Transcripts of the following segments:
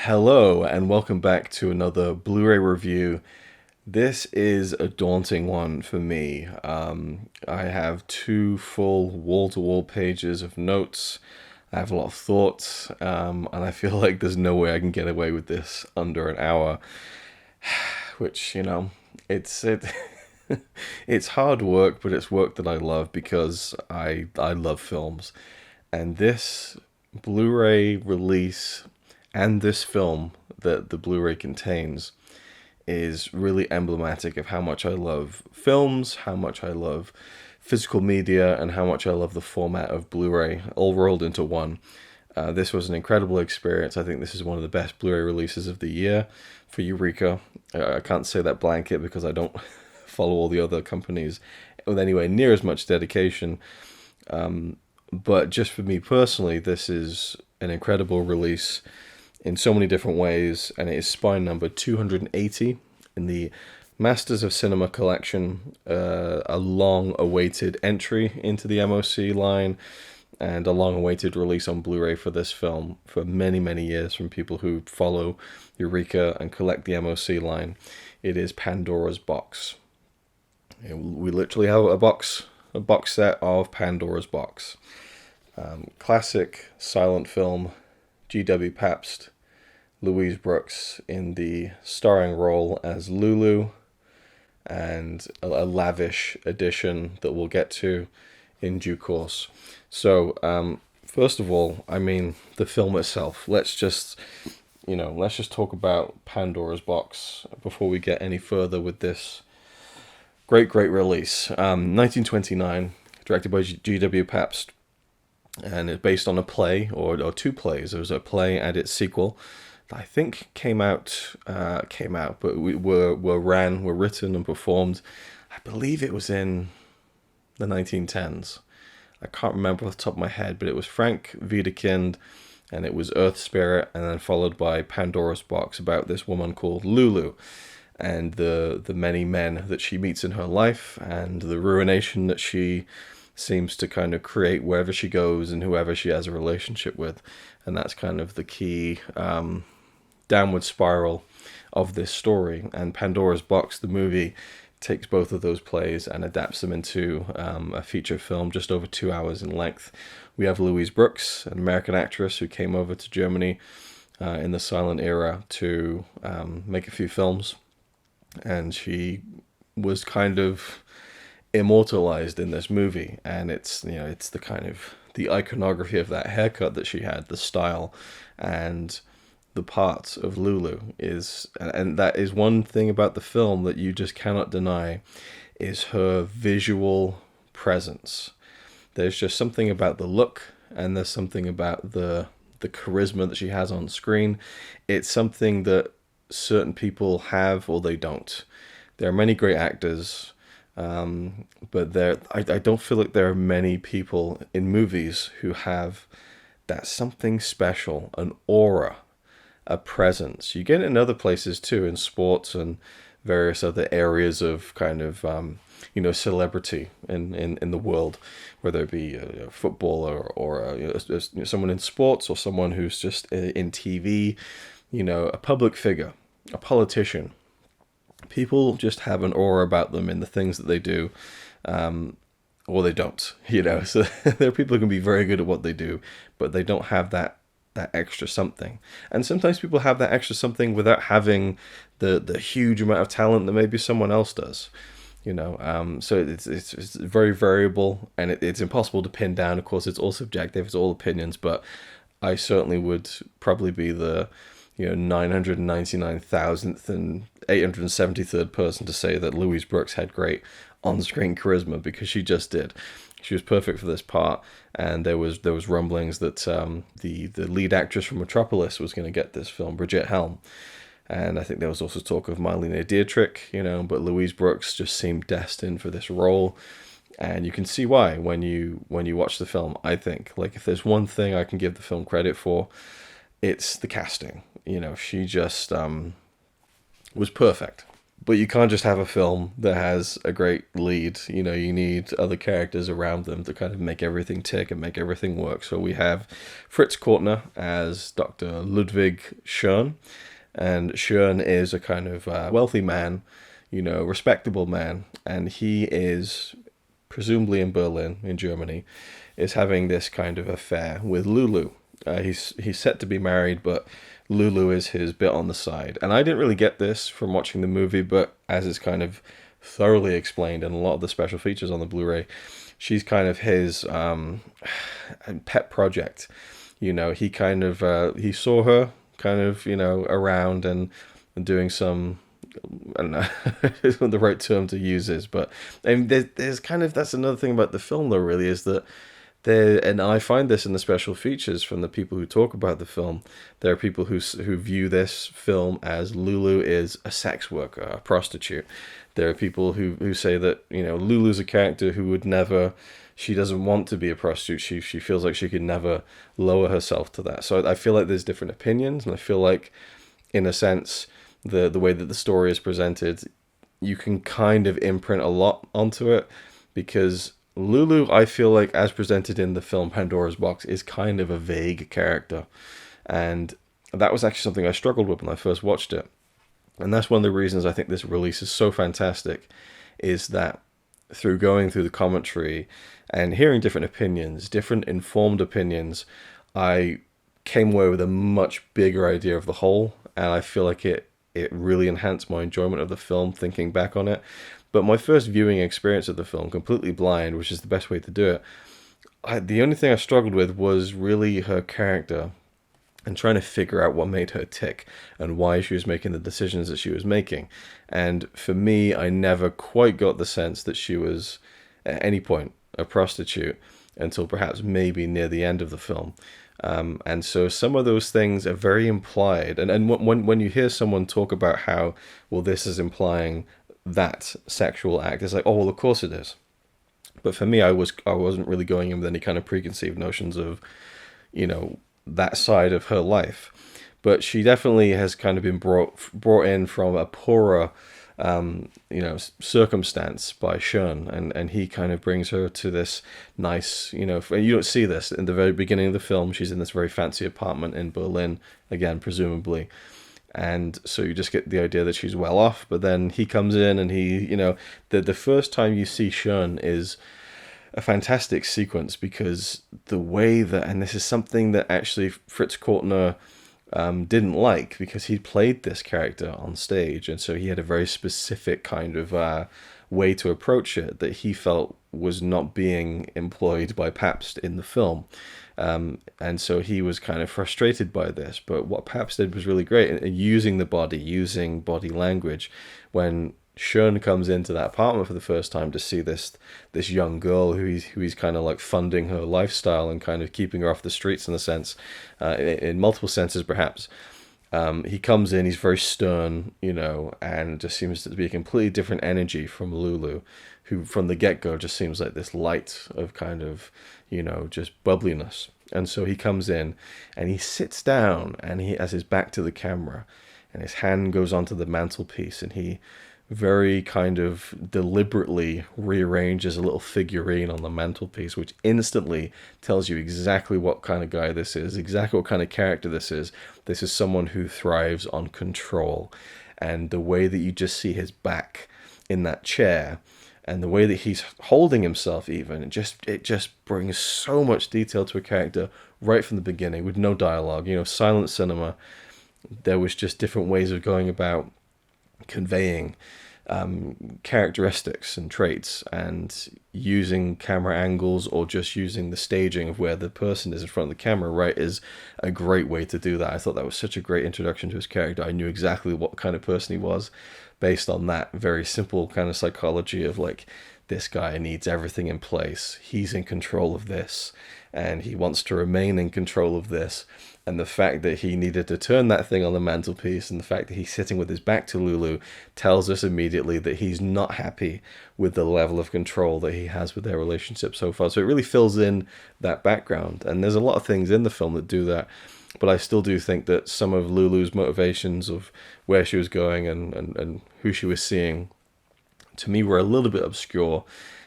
Hello, and welcome back to another Blu-ray review. This is a daunting one for me. I have two full wall-to-wall pages of notes. I have a lot of thoughts, and I feel like there's no way I can get away with this under an hour. Which, it's it's hard work, but it's work that I love because I love films. And this Blu-ray release and this film that the Blu-ray contains is really emblematic of how much I love films, how much I love physical media, and how much I love the format of Blu-ray all rolled into one. This was an incredible experience. I think this is one of the best Blu-ray releases of the year for Eureka. I can't say that blanket because I don't follow all the other companies with anywhere near as much dedication. But just for me personally, this is an incredible release in so many different ways, and it is spine number 280 in the Masters of Cinema collection, a long-awaited entry into the MOC line, and a long-awaited release on Blu-ray for this film for many, many years from people who follow Eureka and collect the MOC line. It is Pandora's Box. We literally have a box set of Pandora's Box. Classic silent film, G.W. Pabst, Louise Brooks in the starring role as Lulu, and a lavish edition that we'll get to in due course. So, first of all, the film itself. Let's just talk about Pandora's Box before we get any further with this great release. 1929, directed by G.W. Pabst. And it's based on a play, or two plays. There was a play and its sequel that I think came out, but were written and performed. I believe it was in the 1910s. I can't remember off the top of my head, but it was Frank Wedekind, and it was Earth Spirit, and then followed by Pandora's Box, about this woman called Lulu, and the many men that she meets in her life, and the ruination that she seems to kind of create wherever she goes and whoever she has a relationship with. And that's kind of the key downward spiral of this story. And Pandora's Box, the movie, takes both of those plays and adapts them into a feature film just over 2 hours in length. We have Louise Brooks, an American actress who came over to Germany in the silent era to make a few films. And she was kind of immortalized in this movie, and it's the kind of the iconography of that haircut that she had, the style, and the parts of Lulu and that is one thing about the film that you just cannot deny, is her visual presence. There's just something about the look, and there's something about the charisma that she has on screen. It's something that certain people have or they don't. There are many great actors, but I don't feel like there are many people in movies who have that something special, an aura, a presence. You get it in other places too, in sports and various other areas of kind of celebrity in the world, whether it be a footballer or someone in sports, or someone who's just in TV, a public figure, a politician. People just have an aura about them in the things that they do, or they don't, So there are people who can be very good at what they do, but they don't have that extra something. And sometimes people have that extra something without having the huge amount of talent that maybe someone else does, So it's very variable, and it's impossible to pin down. Of course, it's all subjective, it's all opinions, but I certainly would probably be the 999,000th and 873rd person to say that Louise Brooks had great on-screen charisma, because she just did. She was perfect for this part, and there was rumblings that the lead actress from Metropolis was going to get this film, Bridget Helm, and I think there was also talk of Marlene Dietrich, but Louise Brooks just seemed destined for this role, and you can see why when you watch the film. I think, like, if there's one thing I can give the film credit for, it's the casting. She just was perfect. But you can't just have a film that has a great lead. You know, you need other characters around them to kind of make everything tick and make everything work. So we have Fritz Kortner as Dr. Ludwig Schön. And Schön is a kind of wealthy man, you know, respectable man. And he is, presumably in Berlin, in Germany, is having this kind of affair with Lulu. He's set to be married, but Lulu is his bit on the side. And I didn't really get this from watching the movie, but as it's kind of thoroughly explained in a lot of the special features on the Blu-ray, she's kind of his pet project. You know, he kind of he saw her kind of, you know, around and doing some, I don't know what the right term to use is, but I mean, there's kind of, that's another thing about the film though, really, is that there, and I find this in the special features from the people who talk about the film. There are people who view this film as Lulu is a sex worker, a prostitute. There are people who say that, you know, Lulu's a character who would never, she doesn't want to be a prostitute. She feels like she could never lower herself to that. So I feel like there's different opinions, and I feel like, in a sense, the way that the story is presented, you can kind of imprint a lot onto it, because Lulu, I feel like, as presented in the film Pandora's Box, is kind of a vague character. And that was actually something I struggled with when I first watched it. And that's one of the reasons I think this release is so fantastic, is that through going through the commentary and hearing different opinions, different informed opinions, I came away with a much bigger idea of the whole. And I feel like it really enhanced my enjoyment of the film thinking back on it. But my first viewing experience of the film, completely blind, which is the best way to do it, the only thing I struggled with was really her character and trying to figure out what made her tick and why she was making the decisions that she was making. And for me, I never quite got the sense that she was, at any point, a prostitute until perhaps maybe near the end of the film. And so some of those things are very implied. And when you hear someone talk about how, well, this is implying that sexual act, it's like, oh, well, of course it is. But for me, I wasn't really going in with any kind of preconceived notions of, you know, that side of her life. But she definitely has kind of been brought in from a poorer, you know, circumstance by Schön, and he kind of brings her to this nice, you know, and you don't see this in the very beginning of the film. She's in this very fancy apartment in Berlin, again, presumably. And so you just get the idea that she's well off, but then he comes in and he, you know, the first time you see Schön is a fantastic sequence, because the way that, and this is something that actually Fritz Kortner didn't like, because he played this character on stage, and so he had a very specific kind of way to approach it that he felt was not being employed by Pabst in the film. And so he was kind of frustrated by this. But what Pabst did was really great, using the body, using body language. When Schön comes into that apartment for the first time to see this young girl who he's kind of like funding her lifestyle and kind of keeping her off the streets, in a sense, in multiple senses perhaps. He comes in, he's very stern, you know, and just seems to be a completely different energy from Lulu, who from the get-go just seems like this light of kind of, you know, just bubbliness. And so he comes in and he sits down and he has his back to the camera and his hand goes onto the mantelpiece, and he very kind of deliberately rearranges a little figurine on the mantelpiece, which instantly tells you exactly what kind of guy this is, exactly what kind of character this is. This is someone who thrives on control. And the way that you just see his back in that chair, and the way that he's holding himself even, it just brings so much detail to a character right from the beginning, with no dialogue. You know, silent cinema, there was just different ways of going about conveying characteristics and traits, and using camera angles, or just using the staging of where the person is in front of the camera, right, is a great way to do that. I thought that was such a great introduction to his character. I knew exactly what kind of person he was based on that very simple kind of psychology of like, this guy needs everything in place. He's in control of this, and he wants to remain in control of this. And the fact that he needed to turn that thing on the mantelpiece, and the fact that he's sitting with his back to Lulu, tells us immediately that he's not happy with the level of control that he has with their relationship so far. So it really fills in that background. And there's a lot of things in the film that do that. but I still do think that some of Lulu's motivations of where she was going and who she was seeing, to me, were a little bit obscure,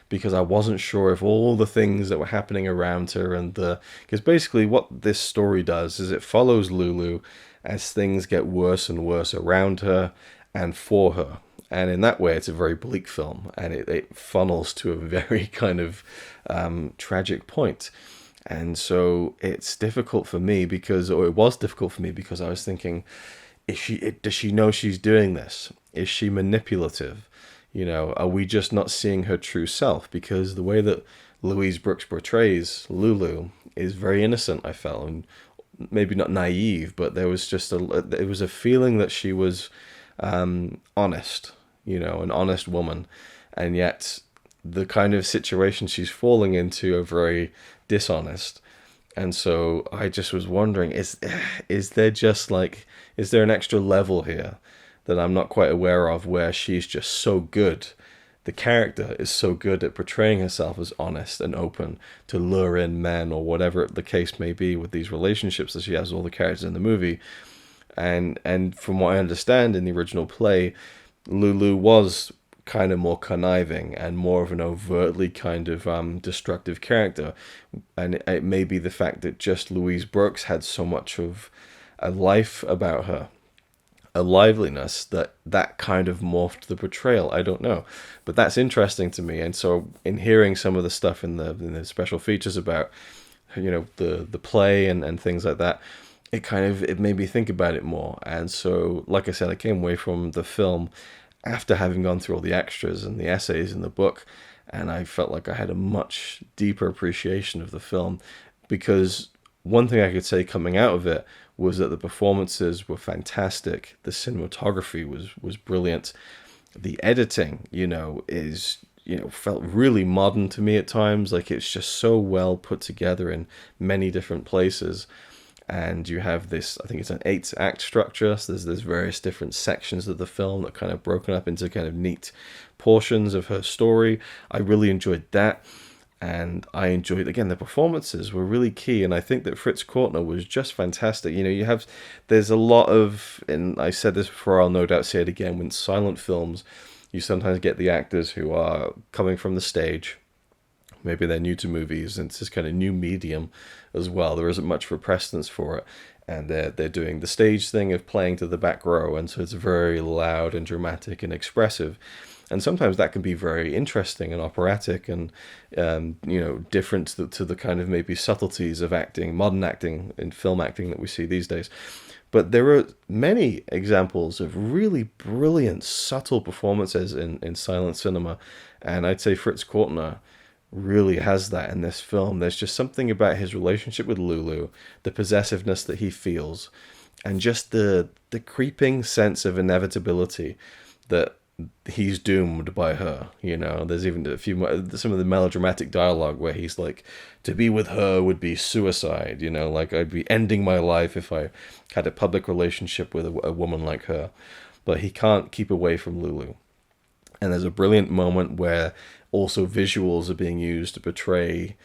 because I wasn't sure if all the things that were happening around her because basically what this story does is it follows Lulu as things get worse and worse around her and for her. And in that way, it's a very bleak film, and it funnels to a very kind of tragic point. And so it's difficult for me or it was difficult for me because I was thinking, does she know she's doing this? Is she manipulative? Are we just not seeing her true self? Because the way that Louise Brooks portrays Lulu is very innocent, I felt, and maybe not naive, but there was just it was a feeling that she was honest, an honest woman, and yet the kind of situation she's falling into are very dishonest. And so I just was wondering, is there an extra level here that I'm not quite aware of, where she's just so good, the character is so good at portraying herself as honest and open to lure in men, or whatever the case may be with these relationships that she has with all the characters in the movie. And from what I understand in the original play, Lulu was kind of more conniving and more of an overtly kind of destructive character. And it may be the fact that just Louise Brooks had so much of a life about her, a liveliness, that kind of morphed the portrayal. I don't know, but that's interesting to me. And so in hearing some of the stuff in the special features about the play and things like that, it made me think about it more. And so, like I said, I came away from the film after having gone through all the extras and the essays in the book, and I felt like I had a much deeper appreciation of the film, because one thing I could say coming out of it was that the performances were fantastic, the cinematography was brilliant, the editing, felt really modern to me at times. Like, it's just so well put together in many different places. And you have this, I think it's an 8-act structure, so there's various different sections of the film that kind of broken up into kind of neat portions of her story. I really enjoyed that. And I enjoyed, again, the performances were really key. And I think that Fritz Kortner was just fantastic. There's a lot of, and I said this before, I'll no doubt say it again, when silent films, you sometimes get the actors who are coming from the stage. Maybe they're new to movies, and it's this kind of new medium as well. There isn't much for precedence for it. And they're doing the stage thing of playing to the back row. And so it's very loud and dramatic and expressive. And sometimes that can be very interesting and operatic and, different to the kind of maybe subtleties of acting, modern acting and film acting that we see these days. But there are many examples of really brilliant, subtle performances in silent cinema. And I'd say Fritz Kortner really has that in this film. There's just something about his relationship with Lulu, the possessiveness that he feels, and just the creeping sense of inevitability that he's doomed by her. There's even some of the melodramatic dialogue where he's like, to be with her would be suicide, like I'd be ending my life if I had a public relationship with a woman like her. But he can't keep away from Lulu. And there's a brilliant moment where also visuals are being used to portray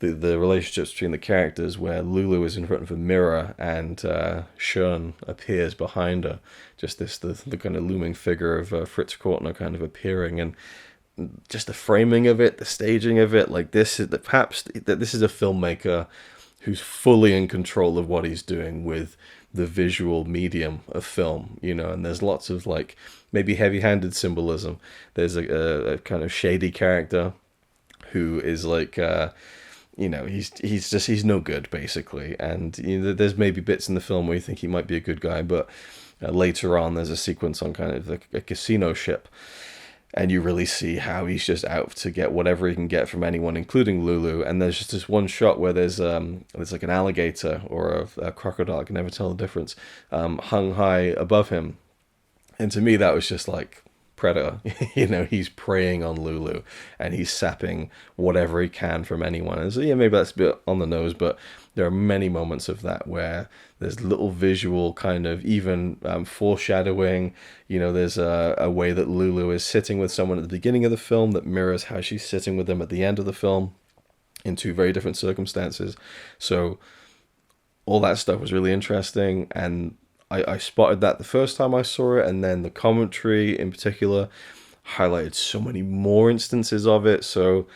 the relationships between the characters, where Lulu is in front of a mirror and Schön appears behind her. Just the kind of looming figure of Fritz Kortner kind of appearing, and just the framing of it, the staging of it, like this is a filmmaker who's fully in control of what he's doing with the visual medium of film, and there's lots of like maybe heavy-handed symbolism. There's a kind of shady character who is like, he's no good basically, and there's maybe bits in the film where you think he might be a good guy, but later on there's a sequence on kind of a casino ship, and you really see how he's just out to get whatever he can get from anyone, including Lulu. And there's just this one shot where there's like an alligator or a crocodile, I can never tell the difference, hung high above him. And to me, that was just like Predator. He's preying on Lulu and he's sapping whatever he can from anyone. And so, maybe that's a bit on the nose, but there are many moments of that where there's little visual kind of even foreshadowing. There's a way that Lulu is sitting with someone at the beginning of the film that mirrors how she's sitting with them at the end of the film in two very different circumstances. So all that stuff was really interesting, and I spotted that the first time I saw it, and then the commentary in particular highlighted so many more instances of it. So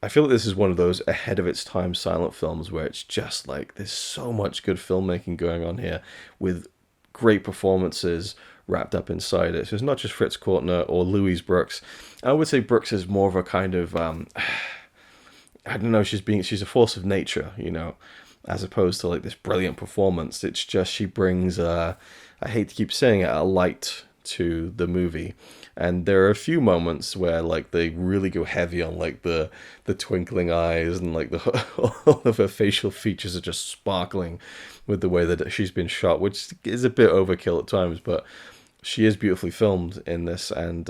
I feel like this is one of those ahead of its time silent films where it's just like there's so much good filmmaking going on here with great performances wrapped up inside it. So it's not just Fritz Courtner or Louise Brooks. I would say Brooks is more of a kind of I don't know, she's a force of nature, you know, as opposed to like this brilliant performance. It's just she brings I hate to keep saying it, a light to the movie. And there are a few moments where like they really go heavy on like the twinkling eyes, and like the all of her facial features are just sparkling with the way that she's been shot, which is a bit overkill at times, but she is beautifully filmed in this. And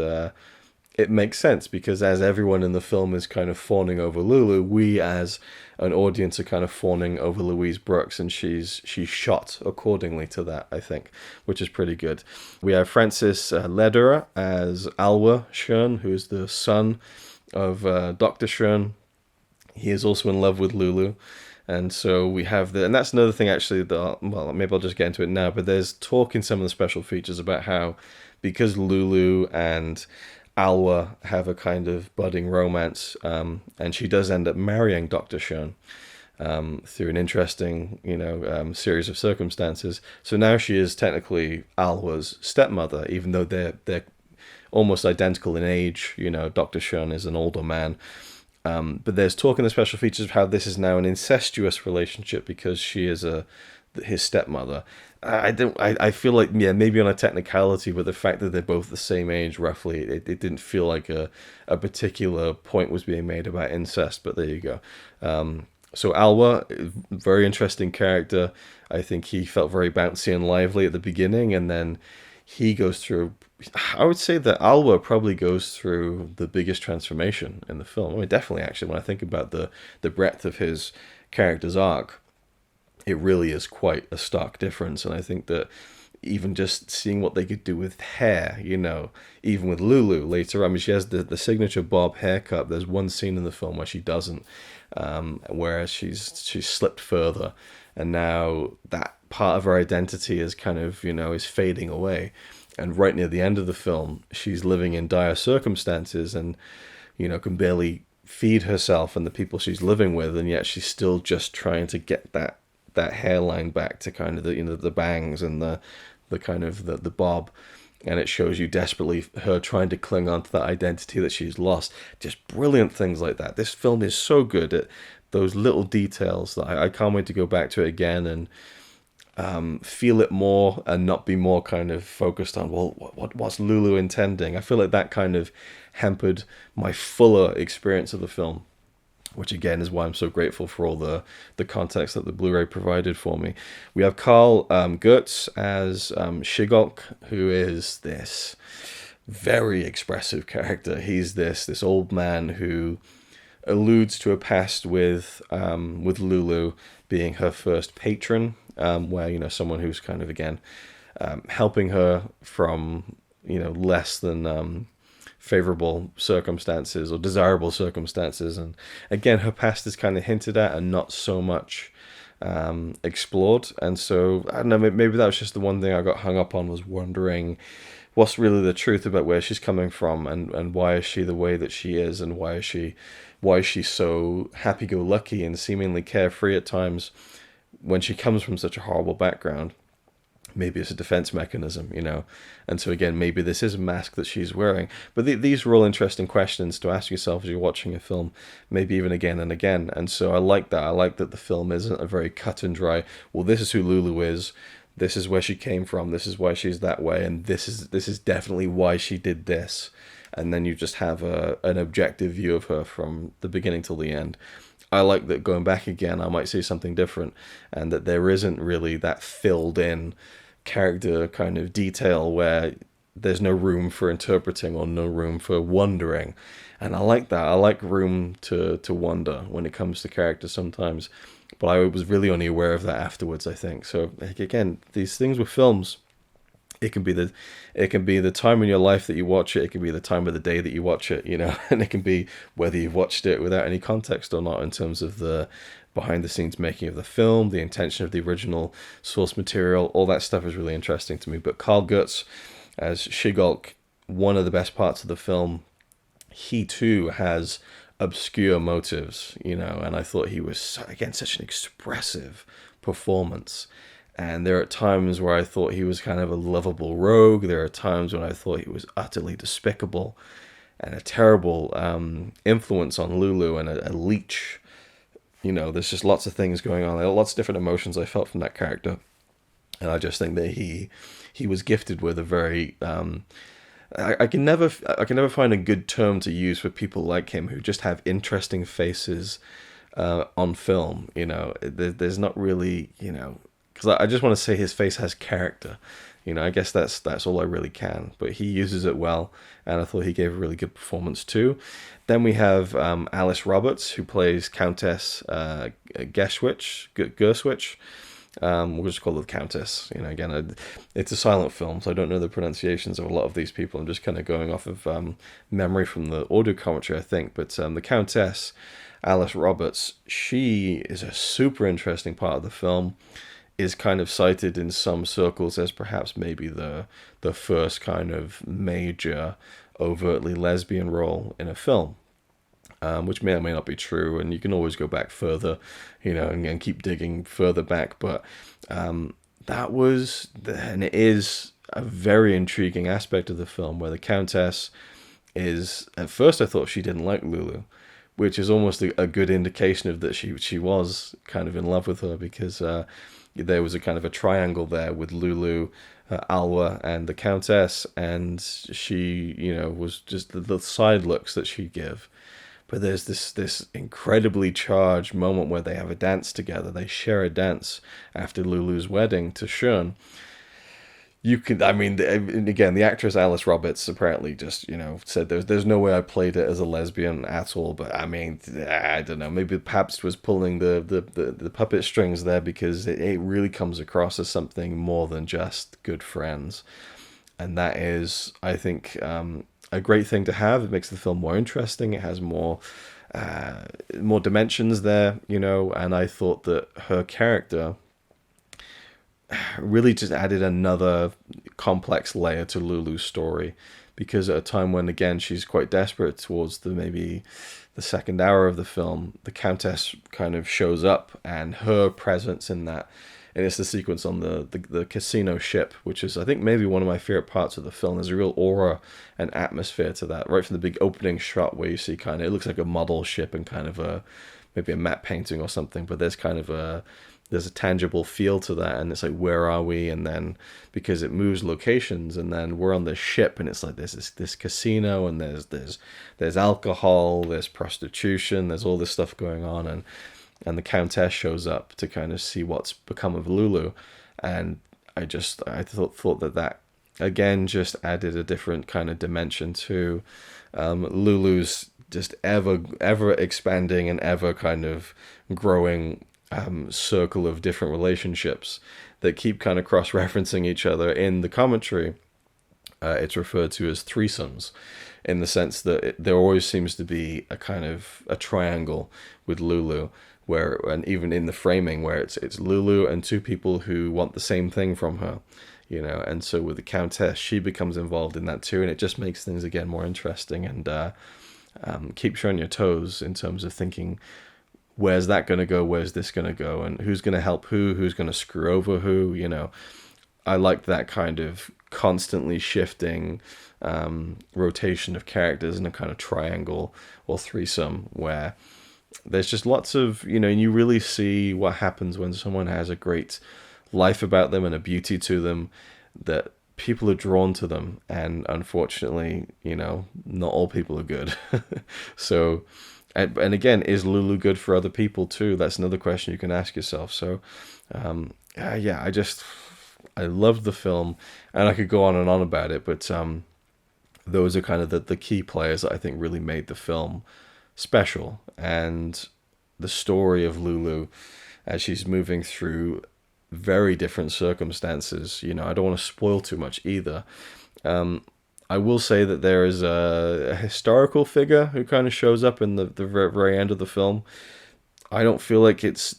it makes sense because as everyone in the film is kind of fawning over Lulu, we as an audience are kind of fawning over Louise Brooks, and she's shot accordingly to that, I think, which is pretty good. We have Francis Lederer as Alwa Schön, who is the son of Dr. Schön. He is also in love with Lulu. And so we have and that's another thing actually, well, maybe I'll just get into it now, but there's talk in some of the special features about how because Lulu and Alwa have a kind of budding romance, and she does end up marrying Dr. Schön through an interesting, series of circumstances. So now she is technically Alwa's stepmother, even though they're almost identical in age. You know, Dr. Schön is an older man. But there's talk in the special features of how this is now an incestuous relationship because she is his stepmother. I feel like, yeah, maybe on a technicality, but the fact that they're both the same age roughly, it didn't feel like a particular point was being made about incest, but there you go. So Alwa, very interesting character. I think he felt very bouncy and lively at the beginning, and then he goes through, I would say that Alwa probably goes through the biggest transformation in the film. I mean, definitely, actually, when I think about the breadth of his character's arc, it really is quite a stark difference. And I think that even just seeing what they could do with hair, even with Lulu later on, I mean, she has the signature bob haircut. There's one scene in the film where she doesn't, whereas she's slipped further. And now that part of her identity is kind of, is fading away. And right near the end of the film, she's living in dire circumstances and, can barely feed herself and the people she's living with. And yet she's still just trying to get that hairline back to kind of the bangs and the kind of the bob. And it shows you desperately her trying to cling on to that identity that she's lost. Just brilliant things like that. This film is so good at those little details that I can't wait to go back to it again and feel it more and not be more kind of focused on, well, what's Lulu intending? I feel like that kind of hampered my fuller experience of the film, which again is why I'm so grateful for all the context that the Blu-ray provided for me. We have Karl Goetz as Shigok, who is this very expressive character. He's this old man who alludes to a past with Lulu being her first patron, where someone who's kind of again helping her from less than favorable circumstances or desirable circumstances. And again, her past is kind of hinted at and not so much explored. And so I don't know, maybe that was just the one thing I got hung up on, was wondering what's really the truth about where she's coming from, and why is she the way that she is, and why is she so happy-go-lucky and seemingly carefree at times when she comes from such a horrible background. Maybe it's a defense mechanism, and so again, maybe this is a mask that she's wearing. But these are all interesting questions to ask yourself as you're watching a film, maybe even again and again. And so I like that. I like that the film isn't a very cut and dry, well, this is who Lulu is, this is where she came from, this is why she's that way, and this is definitely why she did this. And then you just have an objective view of her from the beginning till the end. I like that going back again, I might see something different, and that there isn't really that filled in character kind of detail where there's no room for interpreting or no room for wondering. And I like that. I like room to wonder when it comes to characters sometimes. But I was really only aware of that afterwards, I think. So again, these things with films, it can be the time in your life that you watch it. It can be the time of the day that you watch it, and it can be whether you've watched it without any context or not in terms of the behind the scenes making of the film, the intention of the original source material. All that stuff is really interesting to me. But Carl Gutz as Shigolk, one of the best parts of the film, he too has obscure motives, and I thought he was, again, such an expressive performance. And there are times where I thought he was kind of a lovable rogue. There are times when I thought he was utterly despicable and a terrible influence on Lulu and a leech. There's just lots of things going on. There are lots of different emotions I felt from that character. And I just think that he was gifted with a very... I can never find a good term to use for people like him who just have interesting faces on film. There's not really, because I just want to say his face has character. I guess that's all I really can. But he uses it well, and I thought he gave a really good performance too. Then we have Alice Roberts, who plays Countess Gerswitch. We'll just call her the Countess. Again, it's a silent film, so I don't know the pronunciations of a lot of these people. I'm just kind of going off of memory from the audio commentary, I think. But the Countess, Alice Roberts, she is a super interesting part of the film. Is kind of cited in some circles as perhaps maybe the first kind of major overtly lesbian role in a film. Which may or may not be true, and you can always go back further, and keep digging further back. But that was, and it is, a very intriguing aspect of the film where the Countess is, at first I thought she didn't like Lulu, which is almost a good indication of that she was kind of in love with her, because there was a kind of a triangle there with Lulu, Alwa, and the Countess, and she, was just the side looks that she'd give. But there's this incredibly charged moment where they have a dance together. They share a dance after Lulu's wedding to Shun. Again, the actress Alice Roberts apparently just, said there's no way I played it as a lesbian at all. But I don't know. Maybe Pabst was pulling the puppet strings there, because it really comes across as something more than just good friends. And that is, I think, a great thing to have. It makes the film more interesting. It has more dimensions there, and I thought that her character really just added another complex layer to Lulu's story, because at a time when, again, she's quite desperate towards maybe the second hour of the film, the Countess kind of shows up, and her presence in that, and it's the sequence on the casino ship, which is, I think, maybe one of my favorite parts of the film. There's a real aura and atmosphere to that, right from the big opening shot where you see kind of, it looks like a model ship and kind of maybe a matte painting or something, but there's kind of there's a tangible feel to that, and it's like, where are we? And then, because it moves locations, and then we're on this ship, and it's like there's this casino, and there's alcohol, there's prostitution, there's all this stuff going on, and the Countess shows up to kind of see what's become of Lulu, and I thought that again just added a different kind of dimension to Lulu's just ever expanding and ever kind of growing circle of different relationships that keep kind of cross-referencing each other in the commentary. It's referred to as threesomes, in the sense that there always seems to be a kind of a triangle with Lulu, and even in the framing where it's Lulu and two people who want the same thing from her, and so with the Countess, she becomes involved in that too, and it just makes things again more interesting, and keeps you on your toes in terms of thinking, where's that going to go, where's this going to go, and who's going to help who's going to screw over who. I like that kind of constantly shifting rotation of characters in a kind of triangle or threesome where there's just lots of, and you really see what happens when someone has a great life about them and a beauty to them, that people are drawn to them. And unfortunately, not all people are good. So, and again, is Lulu good for other people too? That's another question you can ask yourself. So, I loved the film, and I could go on and on about it, but those are kind of the key players that I think really made the film special. And the story of Lulu as she's moving through very different circumstances, I don't want to spoil too much either. I will say that there is a historical figure who kind of shows up in the very end of the film. I don't feel like it's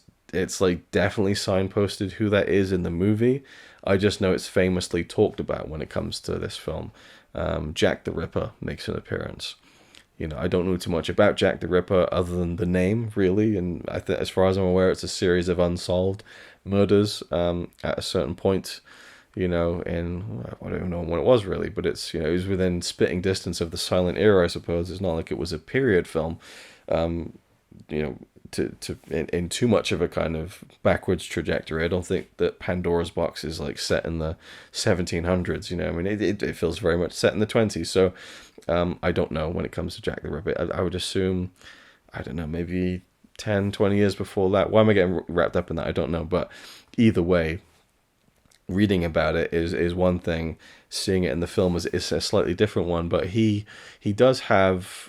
like definitely signposted who that is in the movie. I just know it's famously talked about when it comes to this film. Jack the Ripper makes an appearance. I don't know too much about Jack the Ripper other than the name, really. And as far as I'm aware, it's a series of unsolved murders at a certain point. In I don't even know when it was really, but it was within spitting distance of the silent era, I suppose. It's not like it was a period film. You know, in too much of a kind of backwards trajectory. I don't think that Pandora's Box is like set in the 1700s. I mean, it feels very much set in the 20s. So I don't know when it comes to Jack the Ripper. I would assume, I don't know, maybe 10, 20 years before that. Why am I getting wrapped up in that? I don't know. But either way, reading about it is one thing. Seeing it in the film is a slightly different one. But he does have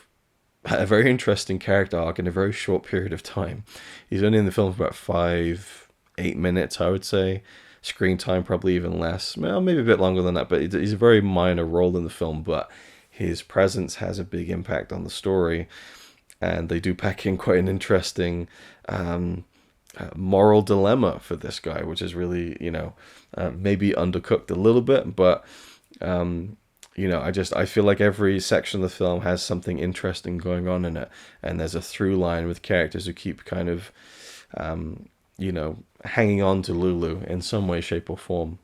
a very interesting character arc in a very short period of time. He's only in the film for about 8 minutes, I would say. Screen time probably even less. Well, maybe a bit longer than that, but he's a very minor role in the film, but his presence has a big impact on the story. And they do pack in quite an interesting moral dilemma for this guy, which is really, maybe undercooked a little bit, but I feel like every section of the film has something interesting going on in it, and there's a through line with characters who keep kind of, hanging on to Lulu in some way, shape, or form.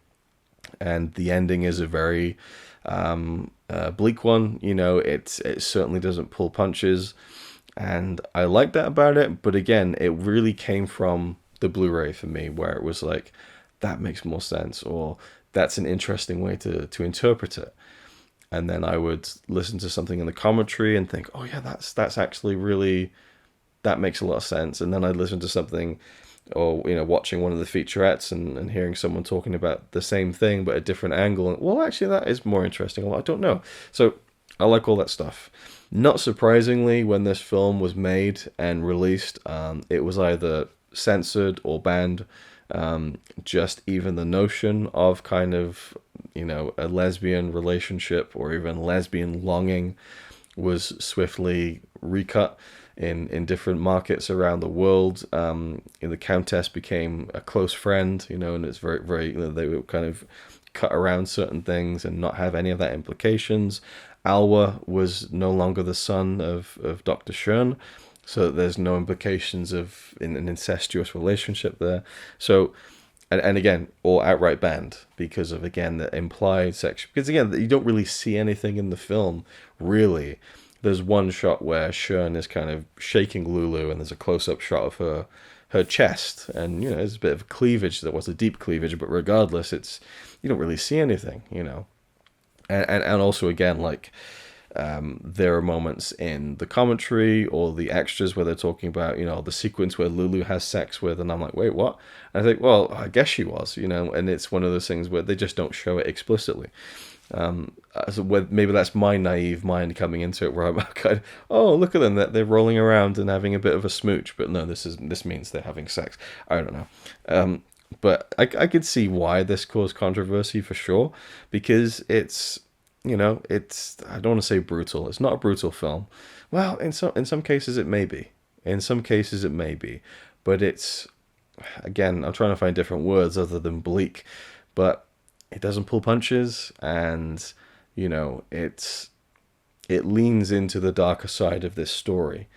And the ending is a very bleak one. It certainly doesn't pull punches, and I like that about it. But again, it really came from the Blu-ray for me, where it was like, that makes more sense, or that's an interesting way to interpret it. And then I would listen to something in the commentary and think, oh yeah, that's actually really, that makes a lot of sense. And then I'd listen to something, or watching one of the featurettes and hearing someone talking about the same thing but a different angle, and well, actually that is more interesting. Well, I don't know. So I like all that stuff. Not surprisingly, when this film was made and released, it was either censored or banned. Just even the notion of kind of, a lesbian relationship or even lesbian longing was swiftly recut in different markets around the world. The Countess became a close friend, and it's very, very, they would kind of cut around certain things and not have any of that implications. Alwa was no longer the son of Dr. Schön, so there's no implications of an incestuous relationship there. So, and again, all outright banned because of, again, the implied sex. Because again, you don't really see anything in the film, really. There's one shot where Schön is kind of shaking Lulu, and there's a close-up shot of her chest, and there's a bit of cleavage. There was a deep cleavage, but regardless, you don't really see anything, and also, again, like, there are moments in the commentary or the extras where they're talking about, the sequence where Lulu has sex with, and I'm like, wait, what? And I think, well, I guess she was, and it's one of those things where they just don't show it explicitly. So maybe that's my naive mind coming into it, where I'm kind of, oh, look at them, they're rolling around and having a bit of a smooch, but no, this means they're having sex. I don't know. But I could see why this caused controversy for sure, because it's, I don't want to say brutal. It's not a brutal film. Well, in some cases it may be. In some cases it may be. But it's, again, I'm trying to find different words other than bleak. But it doesn't pull punches, and, it leans into the darker side of this story.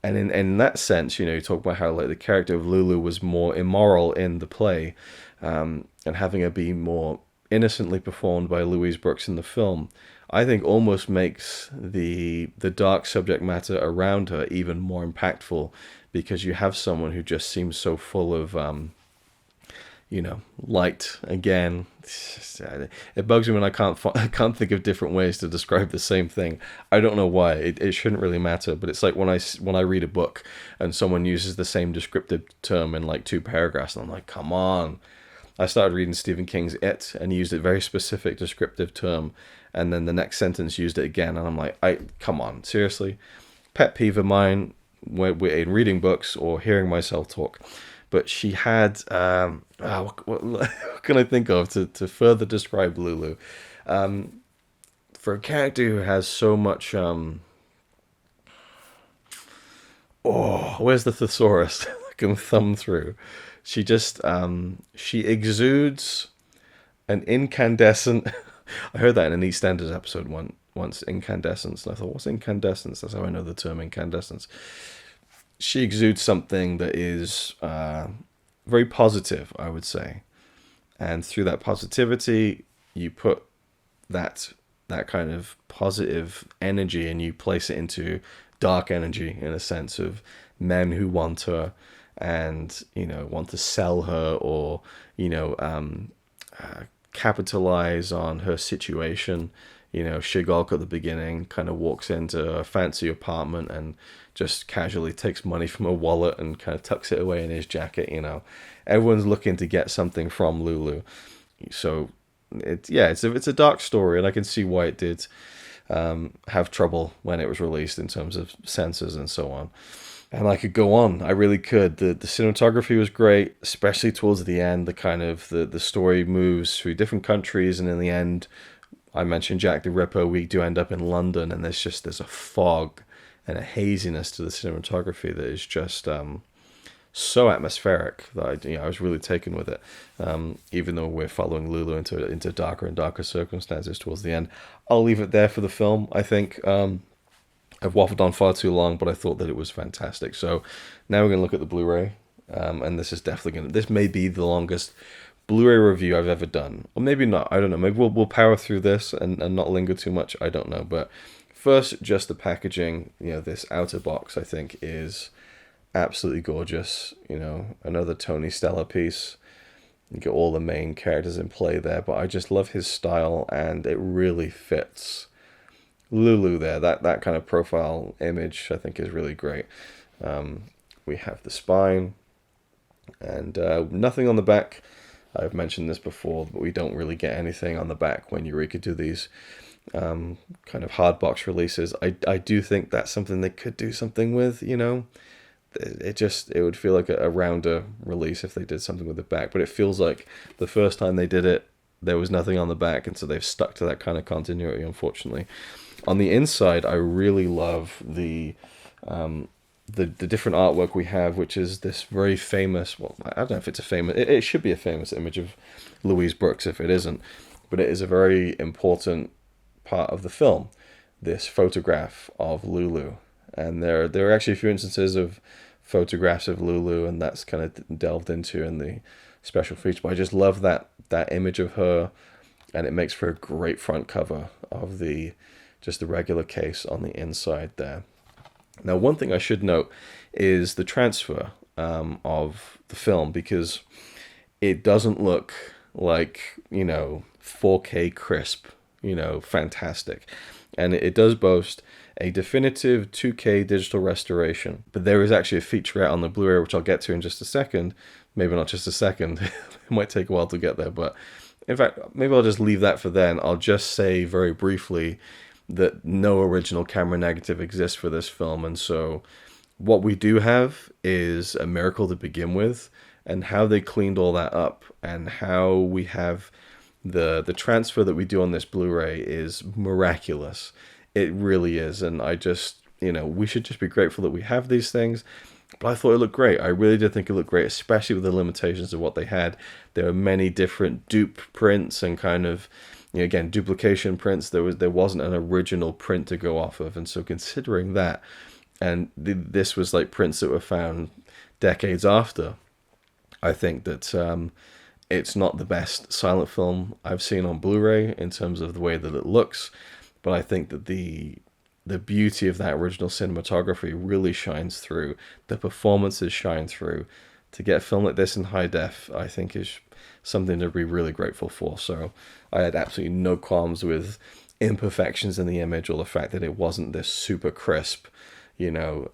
And in that sense, you talk about how, like, the character of Lulu was more immoral in the play, and having her be more innocently performed by Louise Brooks in the film, I think almost makes the dark subject matter around her even more impactful, because you have someone who just seems so full of light. Again, it bugs me when I can't think of different ways to describe the same thing. I don't know why. It shouldn't really matter, but it's like when I read a book and someone uses the same descriptive term in like 2 paragraphs, and I'm like, come on. I started reading Stephen King's It, and he used a very specific descriptive term, and then the next sentence used it again, and I'm like, come on, seriously? Pet peeve of mine in reading books or hearing myself talk. But she had, what can I think of to further describe Lulu? For a character who has so much, where's the thesaurus? can thumb through. She just she exudes an incandescent. I heard that in an EastEnders episode once, incandescence, and I thought, what's incandescence? That's how I know the term incandescence. She exudes something that is very positive, I would say, and through that positivity, you put that kind of positive energy and you place it into dark energy, in a sense of men who want her and, you know, want to sell her, or, you know, capitalize on her situation. You know, Shigok at the beginning kind of walks into a fancy apartment and just casually takes money from her wallet and kind of tucks it away in his jacket. You know, everyone's looking to get something from Lulu. So it's a dark story, and I can see why it did have trouble when it was released in terms of censors and so on. And I could go on. I really could. The cinematography was great, especially towards the end. The kind of the story moves through different countries, and in the end, I mentioned Jack the Ripper. We do end up in London, and there's a fog and a haziness to the cinematography that is just so atmospheric that I was really taken with it. Even though we're following Lulu into darker and darker circumstances towards the end, I'll leave it there for the film. I think I've waffled on far too long, but I thought that it was fantastic. So now we're gonna look at the Blu-ray, and this is definitely this may be the longest Blu-ray review I've ever done, or maybe not. I don't know. Maybe we'll power through this and not linger too much. I don't know. But first, just the packaging. You know, this outer box I think is absolutely gorgeous. You know, another Tony Stella piece. You get all the main characters in play there, but I just love his style, and it really fits Lulu there. That kind of profile image I think is really great. We have the spine, and nothing on the back. I've mentioned this before, but we don't really get anything on the back when Eureka do these kind of hard box releases. I do think that's something they could do something with, you know. It would feel like a rounder release if they did something with the back, but it feels like the first time they did it, there was nothing on the back, and so they've stuck to that kind of continuity, unfortunately. On the inside, I really love the different artwork we have, which is this very famous, well, I don't know if it's a famous, it should be a famous image of Louise Brooks if it isn't, but it is a very important part of the film, this photograph of Lulu. And there are actually a few instances of photographs of Lulu, and that's kind of delved into in the special feature. But I just love that image of her, and it makes for a great front cover of just the regular case on the inside there. Now, one thing I should note is the transfer of the film, because it doesn't look like, you know, 4K crisp, you know, fantastic. And it does boast a definitive 2K digital restoration. But there is actually a feature out on the Blu-ray, which I'll get to in just a second. Maybe not just a second. It might take a while to get there. But in fact, maybe I'll just leave that for then. I'll just say very briefly that no original camera negative exists for this film. And so what we do have is a miracle to begin with. And how they cleaned all that up, and how we have the transfer that we do on this Blu-ray is miraculous. It really is. And I just, you know, we should just be grateful that we have these things. But I thought it looked great. I really did think it looked great, especially with the limitations of what they had. There are many different dupe prints and kind of, you know, again, duplication prints. There wasn't an original print to go off of. And so considering that, and this was like prints that were found decades after, I think that it's not the best silent film I've seen on Blu-ray in terms of the way that it looks, but I think that the beauty of that original cinematography really shines through. The performances shine through. To get a film like this in high def, I think is something to be really grateful for. So I had absolutely no qualms with imperfections in the image, or the fact that it wasn't this super crisp, you know,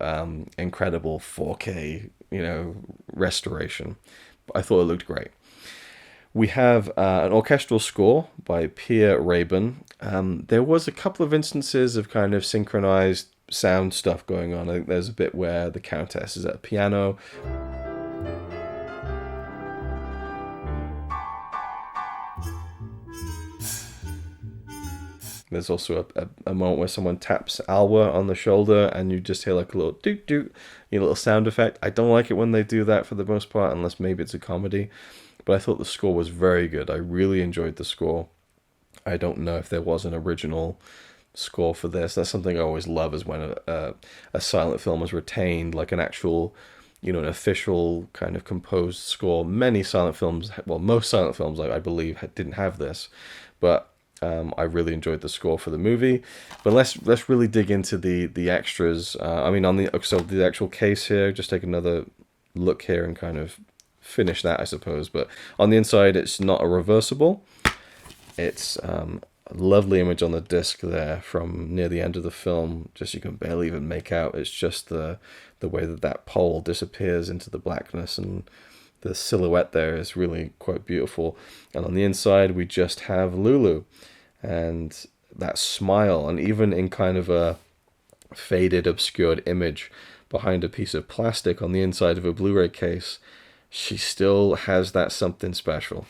incredible 4K, you know, restoration. I thought it looked great. We have an orchestral score by Pierre Rabin. There was a couple of instances of kind of synchronized sound stuff going on. I think there's a bit where the Countess is at a piano. There's also a moment where someone taps Alwa on the shoulder and you just hear like a little doot doot, you know, little sound effect. I don't like it when they do that for the most part, unless maybe it's a comedy. But I thought the score was very good. I really enjoyed the score. I don't know if there was an original score for this. That's something I always love, is when a silent film is retained, like an actual, you know, an official kind of composed score. Many silent films, well, most silent films, I believe, didn't have this, but I really enjoyed the score for the movie. But let's really dig into the extras. I mean, on the actual case here, just take another look here and kind of finish that, I suppose. But on the inside, it's not a reversible. It's a lovely image on the disc there from near the end of the film. Just you can barely even make out. It's just the way that pole disappears into the blackness, and the silhouette there is really quite beautiful. And on the inside, we just have Lulu and that smile, and even in kind of a faded, obscured image behind a piece of plastic on the inside of a Blu-ray case, she still has that something special.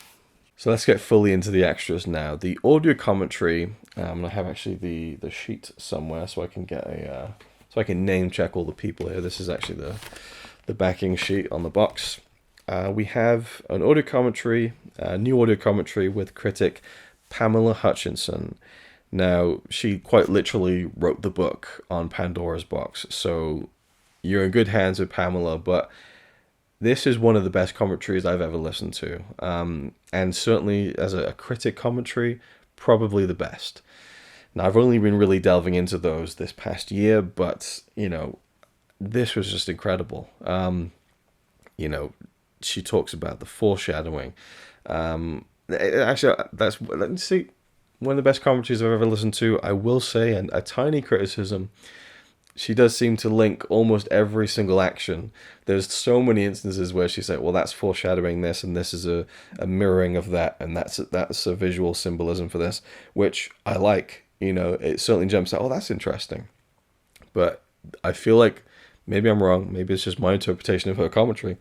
So let's get fully into the extras now. The audio commentary, I have actually the sheet somewhere so I can get so I can name check all the people here. This is actually the backing sheet on the box. We have an audio commentary, new audio commentary with critic Pamela Hutchinson. Now, she quite literally wrote the book on Pandora's Box, so you're in good hands with Pamela, but this is one of the best commentaries I've ever listened to. And certainly as a critic commentary, probably the best. Now, I've only been really delving into those this past year, but, you know, this was just incredible. You know, she talks about the foreshadowing. Actually, let's see, one of the best commentaries I've ever listened to. I will say, and a tiny criticism, she does seem to link almost every single action. There's so many instances where she's like, well, that's foreshadowing this, and this is a mirroring of that, and that's a visual symbolism for this, which I like. You know, it certainly jumps out, oh, that's interesting. But I feel like, maybe I'm wrong, maybe it's just my interpretation of her commentary,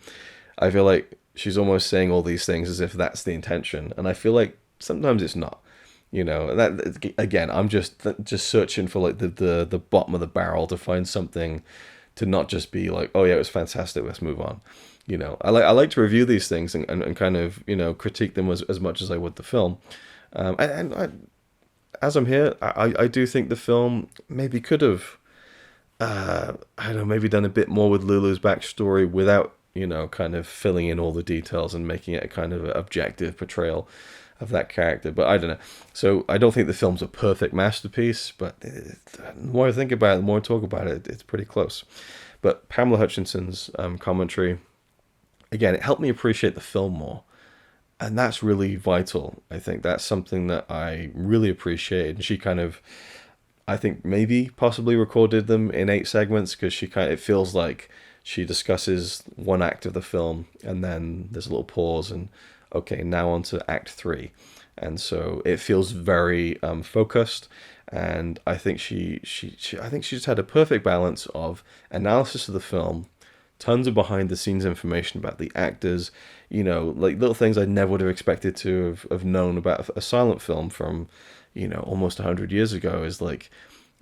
I feel like she's almost saying all these things as if that's the intention, and I feel like sometimes it's not. You know, that again, I'm just searching for like the bottom of the barrel to find something to not just be like, oh yeah, it was fantastic, let's move on. You know, I like to review these things and kind of, you know, critique them as much as I would the film. As I'm here, I do think the film maybe could have, I don't know, maybe done a bit more with Lulu's backstory without, you know, kind of filling in all the details and making it a kind of objective portrayal of that character. But I don't know. So I don't think the film's a perfect masterpiece, but the more I think about it, the more I talk about it, it's pretty close. But Pamela Hutchinson's commentary, again, it helped me appreciate the film more. And that's really vital. I think that's something that I really appreciated. And she kind of, I think maybe possibly recorded them in 8 segments, because it feels like she discusses one act of the film and then there's a little pause and okay, now on to act 3. And so it feels very focused, and I think she just had a perfect balance of analysis of the film, tons of behind the scenes information about the actors, you know, like little things I never would have expected to have known about a silent film from, you know, almost 100 years ago, is like,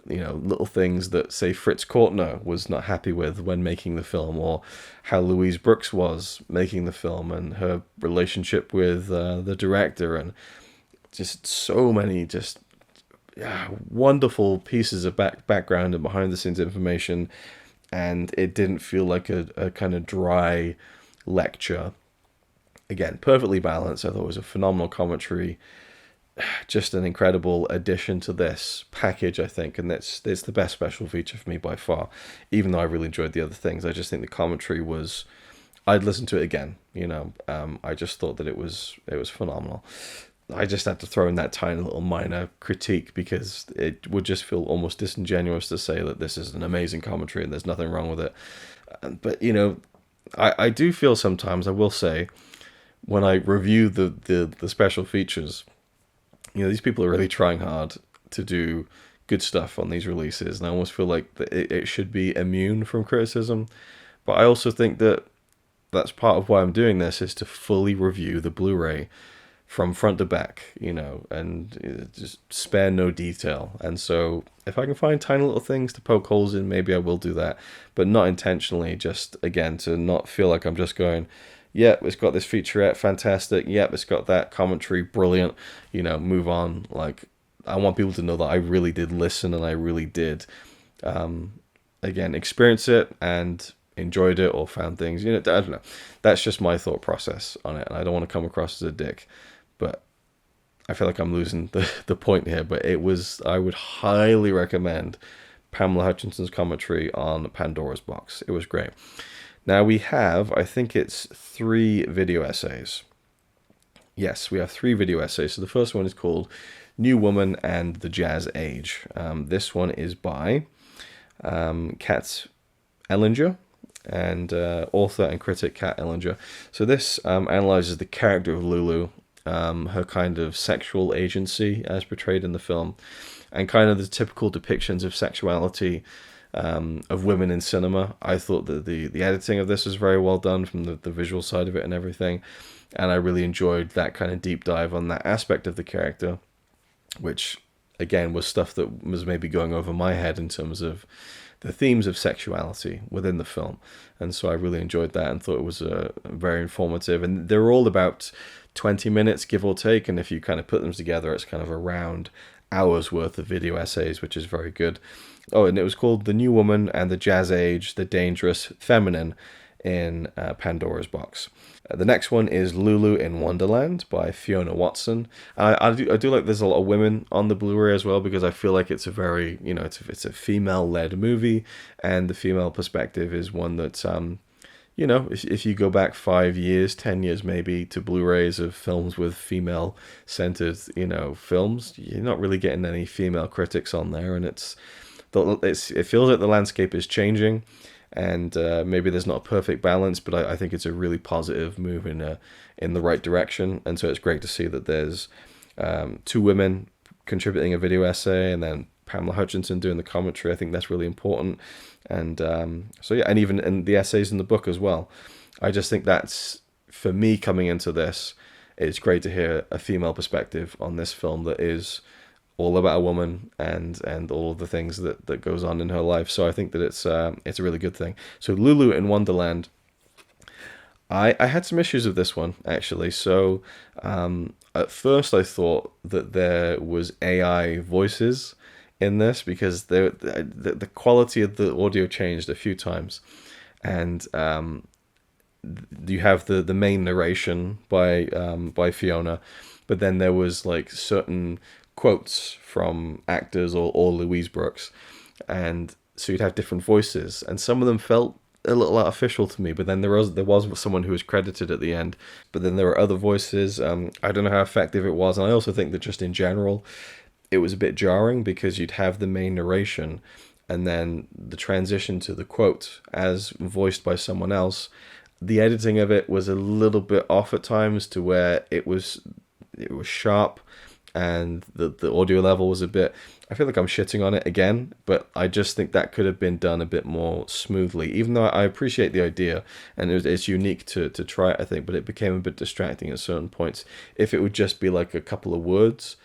you know, little things that, say, Fritz Kortner was not happy with when making the film, or how Louise Brooks was making the film, and her relationship with the director, and just so many wonderful pieces of background and behind the scenes information. And it didn't feel like a kind of dry lecture. Again, perfectly balanced. I thought it was a phenomenal commentary. Just an incredible addition to this package, I think, and it's the best special feature for me by far. Even though I really enjoyed the other things, I just think the commentary was, I'd listen to it again. You know, I just thought that it was phenomenal. I just had to throw in that tiny little minor critique, because it would just feel almost disingenuous to say that this is an amazing commentary and there's nothing wrong with it. But you know, I do feel sometimes, I will say, when I review the special features, you know, these people are really trying hard to do good stuff on these releases, and I almost feel like it should be immune from criticism. But I also think that that's part of why I'm doing this, is to fully review the Blu-ray from front to back, and just spare no detail. And so if I can find tiny little things to poke holes in, maybe I will do that, but not intentionally, just again, to not feel like I'm just going, yeah, it's got this featurette, fantastic. Yep, it's got that commentary, brilliant. Move on. Like, I want people to know that I really did listen and I really did, again, experience it and enjoyed it or found things. I don't know. That's just my thought process on it, and I don't want to come across as a dick, but I feel like I'm losing the point here. But I would highly recommend Pamela Hutchinson's commentary on Pandora's Box. It was great. Now we have, I think it's 3 video essays. Yes, we have 3 video essays. So the first one is called New Woman and the Jazz Age. This one is by Kat Ellinger, and author and critic Kat Ellinger. So this analyzes the character of Lulu, her kind of sexual agency as portrayed in the film, and kind of the typical depictions of sexuality of women in cinema. I thought that the editing of this was very well done from the visual side of it and everything, and I really enjoyed that kind of deep dive on that aspect of the character, which again was stuff that was maybe going over my head in terms of the themes of sexuality within the film. And so I really enjoyed that and thought it was very informative, and they're all about 20 minutes give or take, and if you kind of put them together, it's kind of around hours worth of video essays, which is very good. Oh, and it was called The New Woman and the Jazz Age, the Dangerous Feminine in Pandora's Box. The next one is Lulu in Wonderland by Fiona Watson. I do like there's a lot of women on the Blu-ray as well, because I feel like it's a very, it's a female-led movie, and the female perspective is one that, if you go back 5 years, 10 years maybe, to Blu-rays of films with female-centered, films, you're not really getting any female critics on there, and it feels like the landscape is changing, and maybe there's not a perfect balance, but I think it's a really positive move in the right direction. And so it's great to see that there's 2 women contributing a video essay, and then Pamela Hutchinson doing the commentary. I think that's really important. And so yeah, and even in the essays in the book as well. I just think that's, for me coming into this, it's great to hear a female perspective on this film that is all about a woman and all of the things that goes on in her life. So I think that it's a really good thing. So Lulu in Wonderland, I had some issues with this one, actually. So at first I thought that there was AI voices in this, because the quality of the audio changed a few times, and you have the main narration by Fiona, but then there was like certain quotes from actors or Louise Brooks, and so you'd have different voices, and some of them felt a little artificial to me, but then there was someone who was credited at the end, but then there were other voices. I don't know how effective it was, and I also think that just in general it was a bit jarring, because you'd have the main narration and then the transition to the quote as voiced by someone else. The editing of it was a little bit off at times, to where it was sharp, and the audio level was a bit, I feel like I'm shitting on it again, but I just think that could have been done a bit more smoothly, even though I appreciate the idea, and it's unique to try it, I think, but it became a bit distracting at certain points. If it would just be like a couple of words,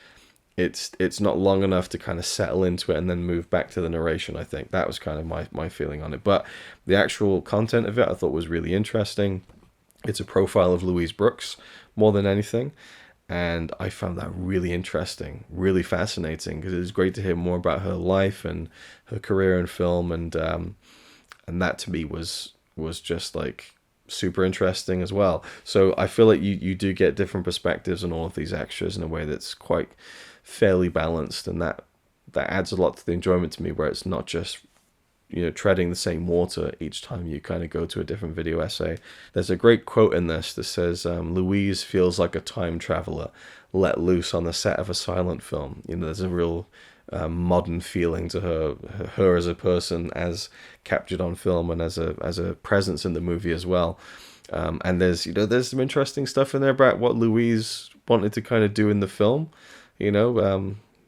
it's not long enough to kind of settle into it and then move back to the narration. I think that was kind of my feeling on it, but the actual content of it I thought was really interesting. It's a profile of Louise Brooks more than anything, and I found that really interesting, really fascinating, because it was great to hear more about her life and her career in film, and that to me was just like super interesting as well. So I feel like you do get different perspectives on all of these extras in a way that's quite fairly balanced, and that adds a lot to the enjoyment to me, where it's not just treading the same water each time you kind of go to a different video essay. There's a great quote in this that says, Louise feels like a time traveler let loose on the set of a silent film. There's a real modern feeling to her as a person, as captured on film, and as a presence in the movie as well. And there's some interesting stuff in there about what Louise wanted to kind of do in the film.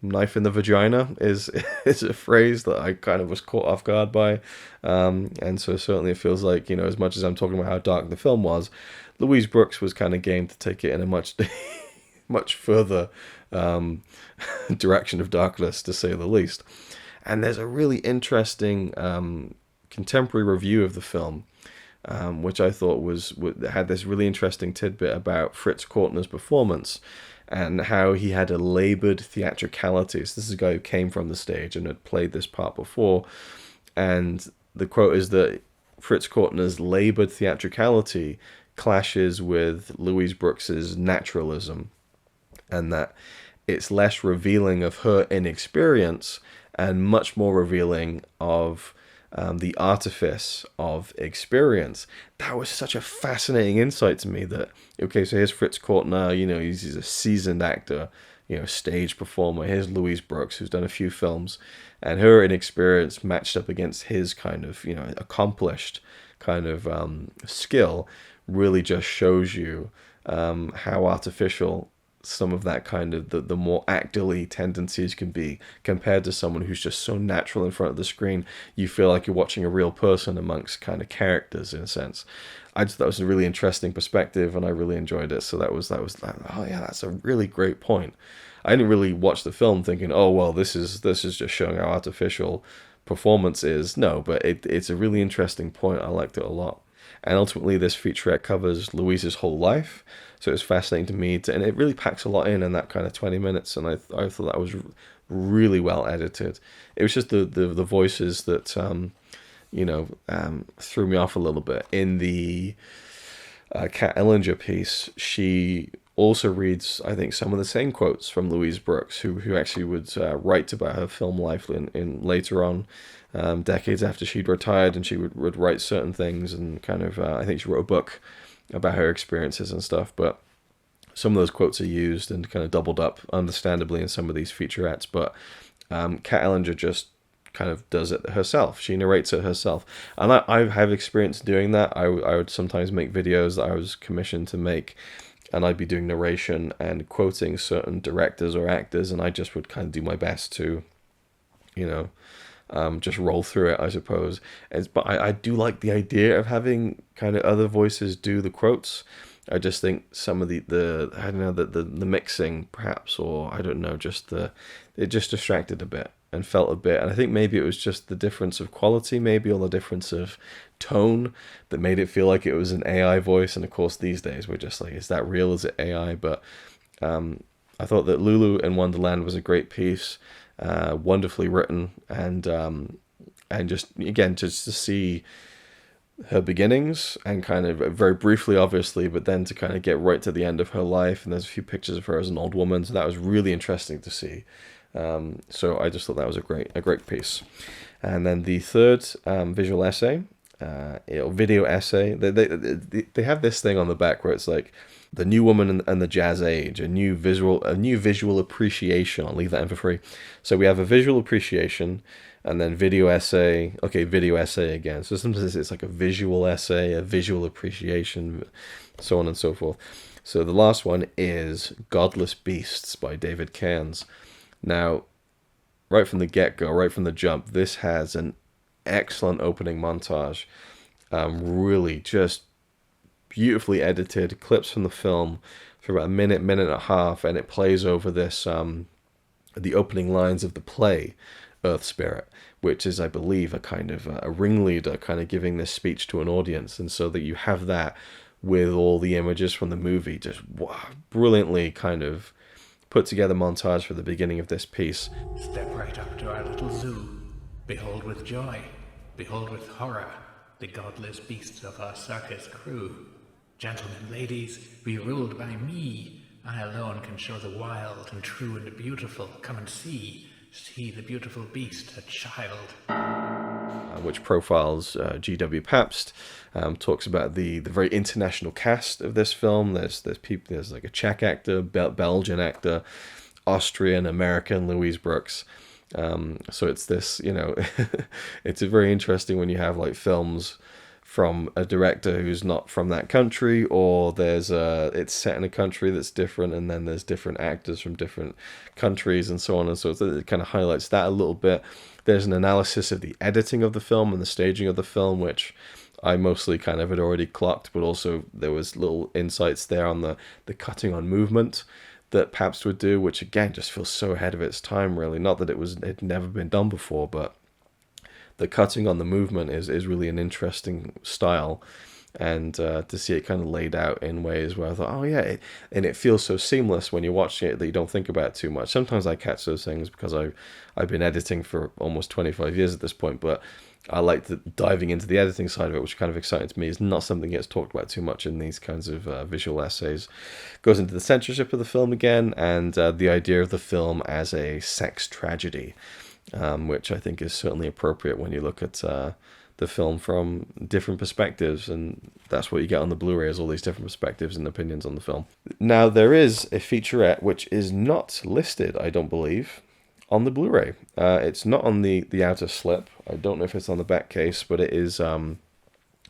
Knife in the vagina is a phrase that I kind of was caught off guard by, and so certainly it feels like, as much as I'm talking about how dark the film was, Louise Brooks was kind of game to take it in a much much further direction of darkness, to say the least. And there's a really interesting contemporary review of the film, which I thought had this really interesting tidbit about Fritz Kortner's performance and how he had a labored theatricality. So this is a guy who came from the stage and had played this part before. And the quote is that Fritz Kortner's labored theatricality clashes with Louise Brooks's naturalism, and that it's less revealing of her inexperience and much more revealing of the artifice of experience. That was such a fascinating insight to me that, okay, so here's Fritz Kortner, he's a seasoned actor, stage performer. Here's Louise Brooks, who's done a few films, and her inexperience matched up against his kind of, accomplished kind of skill really just shows you how artificial some of that kind of the more actorly tendencies can be compared to someone who's just so natural in front of the screen. You feel like you're watching a real person amongst kind of characters, in a sense. I just thought that was a really interesting perspective, and I really enjoyed it. So that was oh yeah, that's a really great point. I didn't really watch the film thinking, oh well, this is just showing how artificial performance is. No, but it's a really interesting point. I liked it a lot. And ultimately, this featurette covers Louise's whole life. So it's fascinating to me, and it really packs a lot in that kind of 20 minutes. And I thought that was really well edited. It was just the voices that, threw me off a little bit. In the Kat Ellinger piece, she also reads, I think, some of the same quotes from Louise Brooks, who actually would write about her film life in later on, decades after she'd retired, and she would write certain things, and kind of, I think she wrote a book about her experiences and stuff, but some of those quotes are used and kind of doubled up, understandably, in some of these featurettes, but Kat Ellinger just kind of does it herself. She narrates it herself, and I have experience doing that. I would sometimes make videos that I was commissioned to make, and I'd be doing narration and quoting certain directors or actors, and I just would kind of do my best to, just roll through it, I suppose. But I do like the idea of having kind of other voices do the quotes. I just think some of the I don't know, the mixing perhaps, or I don't know, it just distracted a bit and felt a bit. And I think maybe it was just the difference of quality, maybe, or the difference of tone that made it feel like it was an AI voice. And of course, these days we're just like, is that real? Is it AI? But I thought that Lulu in Wonderland was a great piece. Wonderfully written, and just again, just to see her beginnings, and kind of very briefly, obviously, but then to kind of get right to the end of her life, and there's a few pictures of her as an old woman, so that was really interesting to see. So I just thought that was a great piece. And then the third visual essay, video essay, they have this thing on the back where it's like, the new woman and the jazz age, a new visual appreciation. I'll leave that in for free. So we have a visual appreciation, and then video essay. Okay, video essay again. So sometimes it's like a visual essay, a visual appreciation, so on and so forth. So the last one is Godless Beasts by David Cairns. Now, right from the get-go, right from the jump, this has an excellent opening montage. Really just beautifully edited clips from the film for about a minute and a half, and it plays over this the opening lines of the play Earth Spirit, which is, I believe, a kind of a ringleader kind of giving this speech to an audience. And so that you have that with all the images from the movie, just brilliantly kind of put together montage for the beginning of this piece. Step right up to our little zoo. Behold with joy, behold with horror, the godless beasts of our circus crew. Gentlemen, ladies, be ruled by me. I alone can show the wild and true and beautiful. Come and see the beautiful beast, a child. Which profiles G.W. Pabst, talks about the very international cast of this film. There's people. There's like a Czech actor, Belgian actor, Austrian, American, Louise Brooks. So it's this, it's very interesting when you have like films from a director who's not from that country, or it's set in a country that's different, and then there's different actors from different countries, and so on and so forth. It kind of highlights that a little bit. There's an analysis of the editing of the film and the staging of the film, which I mostly kind of had already clocked, but also there was little insights there on the cutting on movement that Pabst would do, which again just feels so ahead of its time, really. Not that it had never been done before, but the cutting on the movement is really an interesting style. And to see it kind of laid out in ways where I thought, oh yeah, and it feels so seamless when you're watching it that you don't think about it too much. Sometimes I catch those things because I've been editing for almost 25 years at this point, but I like diving into the editing side of it, which kind of exciting to me. Is not something that gets talked about too much in these kinds of visual essays. Goes into the censorship of the film again, and the idea of the film as a sex tragedy, which I think is certainly appropriate when you look at the film from different perspectives, and that's what you get on the Blu-ray, is all these different perspectives and opinions on the film. Now, there is a featurette which is not listed, I don't believe, on the Blu-ray. It's not on the outer slip. I don't know if it's on the back case, but it is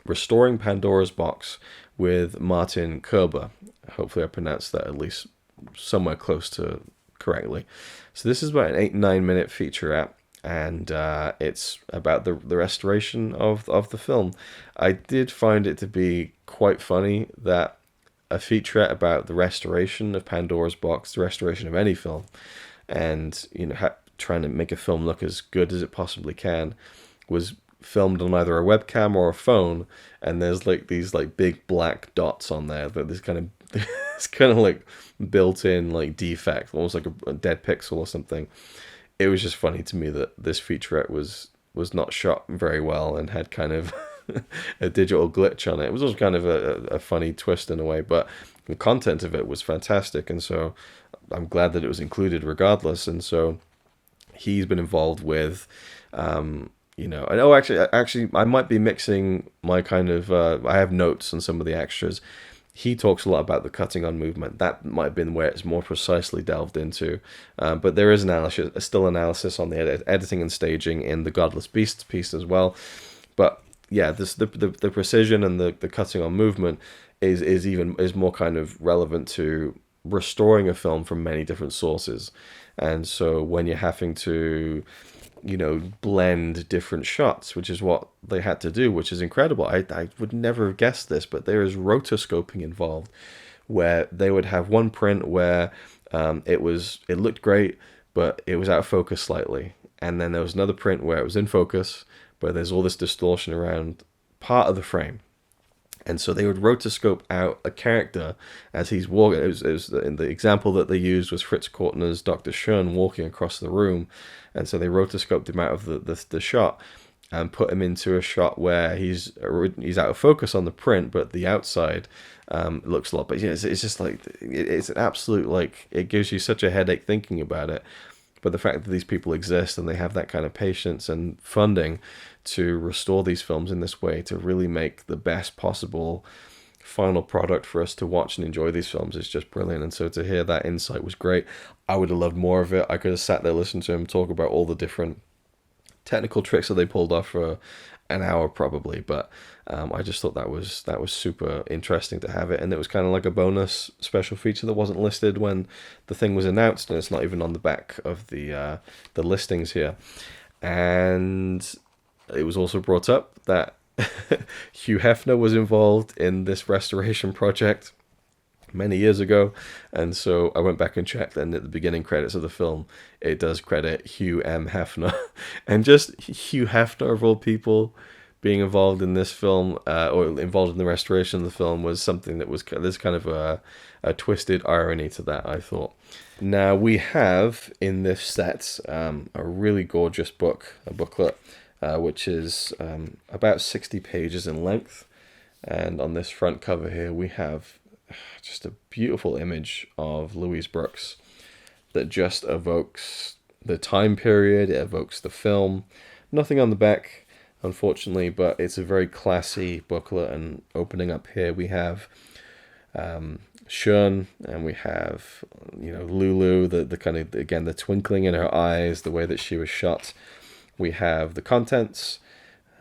Restoring Pandora's Box with Martin Kerber. Hopefully I pronounced that at least somewhere close to correctly. So this is about an 8-9 minute featurette, and it's about the restoration of the film. I did find it to be quite funny that a featurette about the restoration of Pandora's Box, the restoration of any film, and trying to make a film look as good as it possibly can, was filmed on either a webcam or a phone, and there's like these like big black dots on there, but this kind of it's kind of like built-in like defect, almost like a dead pixel or something. It was just funny to me that this featurette was not shot very well and had kind of a digital glitch on it. It was also kind of a funny twist in a way, but the content of it was fantastic, and so I'm glad that it was included regardless. And so he's been involved with, actually, I might be mixing my kind of, I have notes on some of the extras. He talks a lot about the cutting on movement. That might have been where it's more precisely delved into. But there is still analysis on the editing and staging in the Godless Beasts piece as well. But yeah, the precision and the cutting on movement is more kind of relevant to restoring a film from many different sources. And so when you're having to blend different shots, which is what they had to do, which is incredible. I would never have guessed this, but there is rotoscoping involved, where they would have one print where it looked great, but it was out of focus slightly. And then there was another print where it was in focus, but there's all this distortion around part of the frame. And so they would rotoscope out a character as he's walking. It was the example that they used was Fritz Kortner's Dr. Schoen walking across the room. And so they rotoscoped him out of the shot and put him into a shot where he's out of focus on the print, but the outside looks a lot. But it's just like, it's an absolute, like, it gives you such a headache thinking about it. But the fact that these people exist and they have that kind of patience and funding to restore these films in this way, to really make the best possible final product for us to watch and enjoy these films, is just brilliant. And so to hear that insight was great. I would have loved more of it. I could have sat there listening to him talk about all the different technical tricks that they pulled off for an hour probably, but I just thought that was super interesting to have it, and it was kind of like a bonus special feature that wasn't listed when the thing was announced, and it's not even on the back of the listings here. And it was also brought up that Hugh Hefner was involved in this restoration project many years ago, and so I went back and checked, and at the beginning credits of the film it does credit Hugh M. Hefner. And just Hugh Hefner, of all people, being involved in this film, or involved in the restoration of the film, was something that was, there's kind of a twisted irony to that, I thought. Now we have in this set a really gorgeous booklet, which is about 60 pages in length, and on this front cover here we have just a beautiful image of Louise Brooks that just evokes the time period, it evokes the film. Nothing on the back, unfortunately, but it's a very classy booklet. And opening up here we have Schoen, and we have Lulu, the kind of, again, the twinkling in her eyes, the way that she was shot. We have the contents,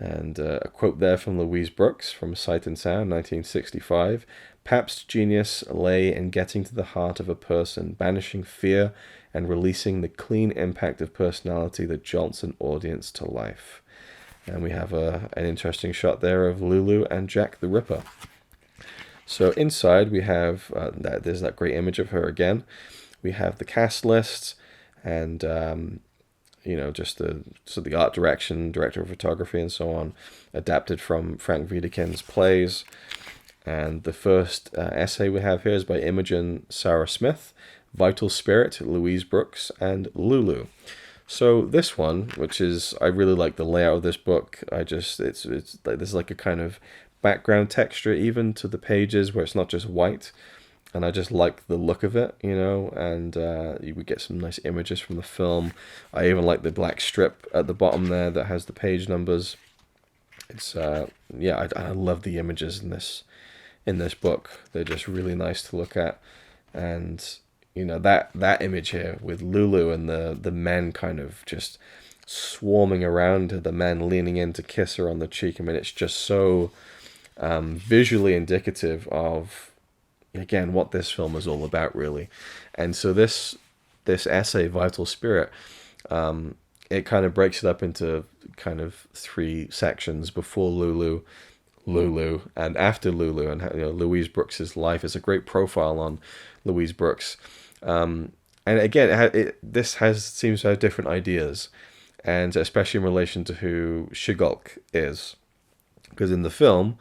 and a quote there from Louise Brooks from Sight and Sound, 1965. Pabst's genius lay in getting to the heart of a person, banishing fear and releasing the clean impact of personality that jolts an audience to life. And we have an interesting shot there of Lulu and Jack the Ripper. So inside we have, there's that great image of her again. We have the cast list, and just the art direction, director of photography, and so on, adapted from Frank Wiedekind's plays. And the first essay we have here is by Imogen Sarah Smith, Vital Spirit, Louise Brooks, and Lulu. So this one, which is, I really like the layout of this book. It's like there's like a kind of background texture even to the pages where it's not just white, and I just like the look of it, and you would get some nice images from the film. I even like the black strip at the bottom there that has the page numbers. It's I love the images in this book. They're just really nice to look at, and that image here with Lulu and the men kind of just swarming around her, the men leaning in to kiss her on the cheek. I mean, it's just so visually indicative of, again, what this film is all about, really. And so this essay, Vital Spirit, it kind of breaks it up into kind of three sections: before Lulu, and after Lulu, and Louise Brooks's life. Is a great profile on Louise Brooks, and again, this seems to have different ideas, and especially in relation to who Shigulk is, because in the film,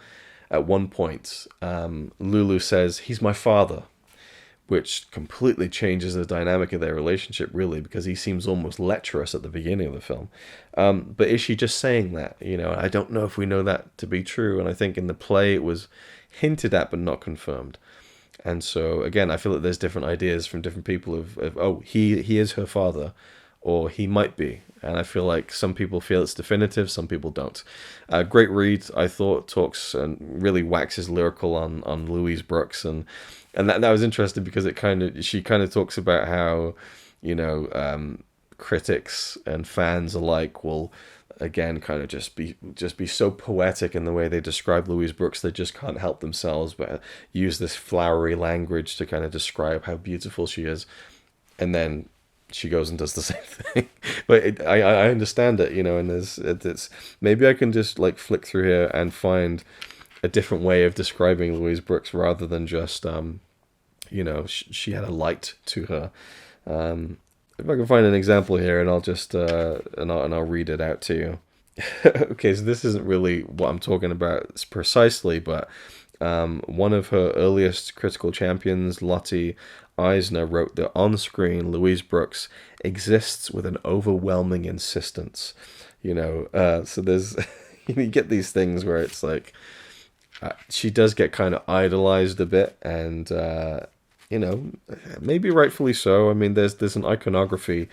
at one point, Lulu says, "He's my father," which completely changes the dynamic of their relationship, really, because he seems almost lecherous at the beginning of the film. But is she just saying that? I don't know if we know that to be true, and I think in the play it was hinted at but not confirmed. And so, again, I feel that there's different ideas from different people of he is her father, or he might be. And I feel like some people feel it's definitive, some people don't. Great read, I thought, talks and really waxes lyrical on Louise Brooks, and that was interesting because she kind of talks about how critics and fans alike will, again, kind of just be so poetic in the way they describe Louise Brooks. They just can't help themselves but use this flowery language to kind of describe how beautiful she is, and then she goes and does the same thing. But I understand it, and it's maybe I can just like flick through here and find a different way of describing Louise Brooks rather than just she had a light to her. If I can find an example here, and I'll just and I'll read it out to you. Okay, so this isn't really what I'm talking about precisely, but one of her earliest critical champions, Lottie Eisner, wrote that on screen Louise Brooks exists with an overwhelming insistence. So there's you get these things where it's like she does get kind of idolized a bit, and maybe rightfully so. I mean, there's an iconography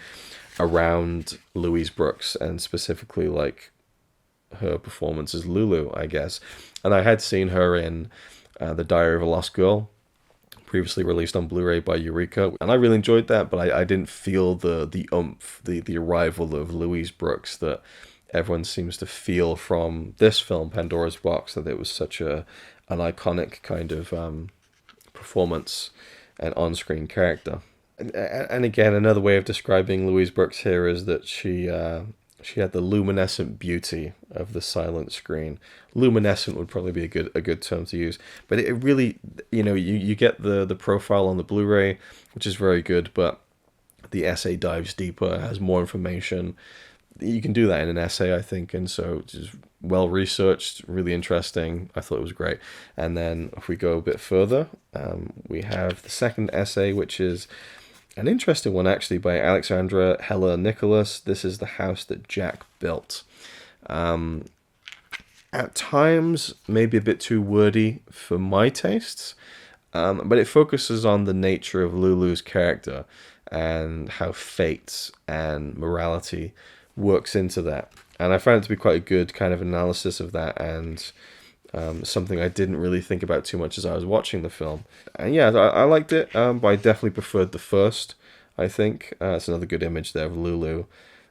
around Louise Brooks, and specifically like her performance as Lulu, I guess. And I had seen her in The Diary of a Lost Girl, previously released on Blu-ray by Eureka, and I really enjoyed that, but I didn't feel the oomph, the arrival of Louise Brooks that everyone seems to feel from this film, Pandora's Box, that it was such an iconic kind of performance and on-screen character. And again, another way of describing Louise Brooks here is that she had the luminescent beauty of the silent screen. Luminescent would probably be a good term to use, but it really, you get the profile on the Blu-ray, which is very good, but the essay dives deeper, has more information. You can do that in an essay, I think, and so just well researched, really interesting. I thought it was great. And then if we go a bit further, we have the second essay, which is an interesting one, actually, by Alexandra Heller Nicholas. This is The House That Jack Built. At times, maybe a bit too wordy for my tastes, but it focuses on the nature of Lulu's character and how fate and morality works into that. And I found it to be quite a good kind of analysis of that, and something I didn't really think about too much as I was watching the film. And yeah, I liked it, but I definitely preferred the first, I think. It's another good image there of Lulu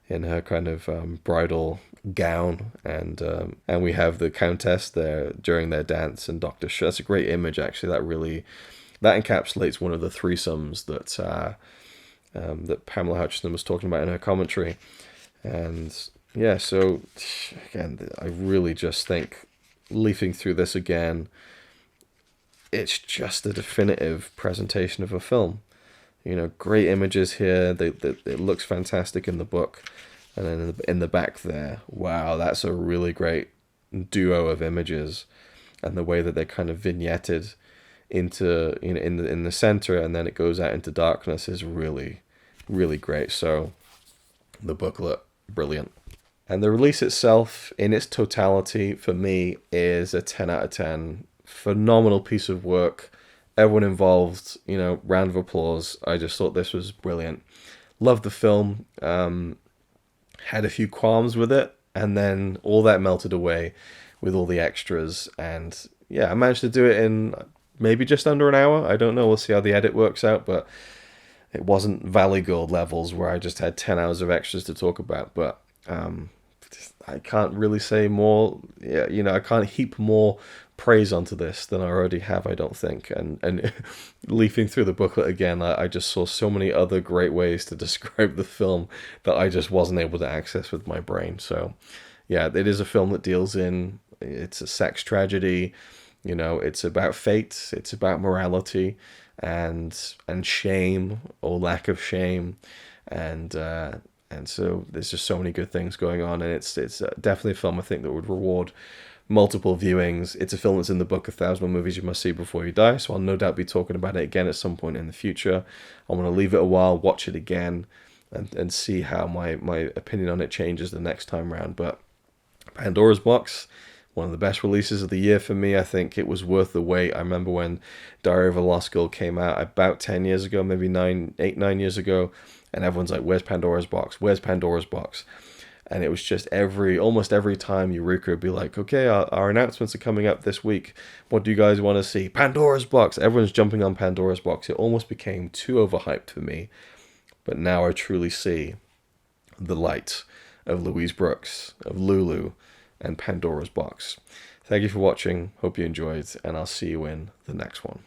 in her kind of bridal gown, and we have the Countess there during their dance, and Dr. Sh. That's a great image, actually. That encapsulates one of the threesomes that Pamela Hutchinson was talking about in her commentary. And yeah, so again, I really just think, leafing through this again, it's just a definitive presentation of a film. You know, great images here. It looks fantastic in the book. And then in the back there, wow, that's a really great duo of images. And the way that they're kind of vignetted into, you know, in the center, and then it goes out into darkness is really, really great. So the booklet, brilliant. And the release itself, in its totality, for me, is a 10 out of 10. Phenomenal piece of work. Everyone involved, you know, round of applause. I just thought this was brilliant. Loved the film. Had a few qualms with it, and then all that melted away with all the extras. And yeah, I managed to do it in maybe just under an hour. I don't know. We'll see how the edit works out, but it wasn't Valley Gold levels where I just had 10 hours of extras to talk about. But I can't really say more. Yeah, you know, I can't heap more praise onto this than I already have, I don't think. And leafing through the booklet again, I just saw so many other great ways to describe the film that I just wasn't able to access with my brain. So yeah, it is a film that deals in, it's a sex tragedy, you know, it's about fate, it's about morality and shame or lack of shame, and so there's just so many good things going on, and it's definitely a film I think that would reward multiple viewings. It's a film that's in the book 1,000 Movies You Must See Before You Die, so I'll no doubt be talking about it again at some point in the future. I'm going to leave it a while, watch it again, and see how my opinion on it changes the next time round. But Pandora's Box, one of the best releases of the year for me. I think it was worth the wait. I remember when Diary of a Lost Girl came out about 10 years ago, maybe 9 years ago, and everyone's like, where's Pandora's Box? Where's Pandora's Box? And it was just almost every time Eureka would be like, okay, our announcements are coming up this week. What do you guys want to see? Pandora's Box. Everyone's jumping on Pandora's Box. It almost became too overhyped for me. But now I truly see the light of Louise Brooks, of Lulu, and Pandora's Box. Thank you for watching. Hope you enjoyed, and I'll see you in the next one.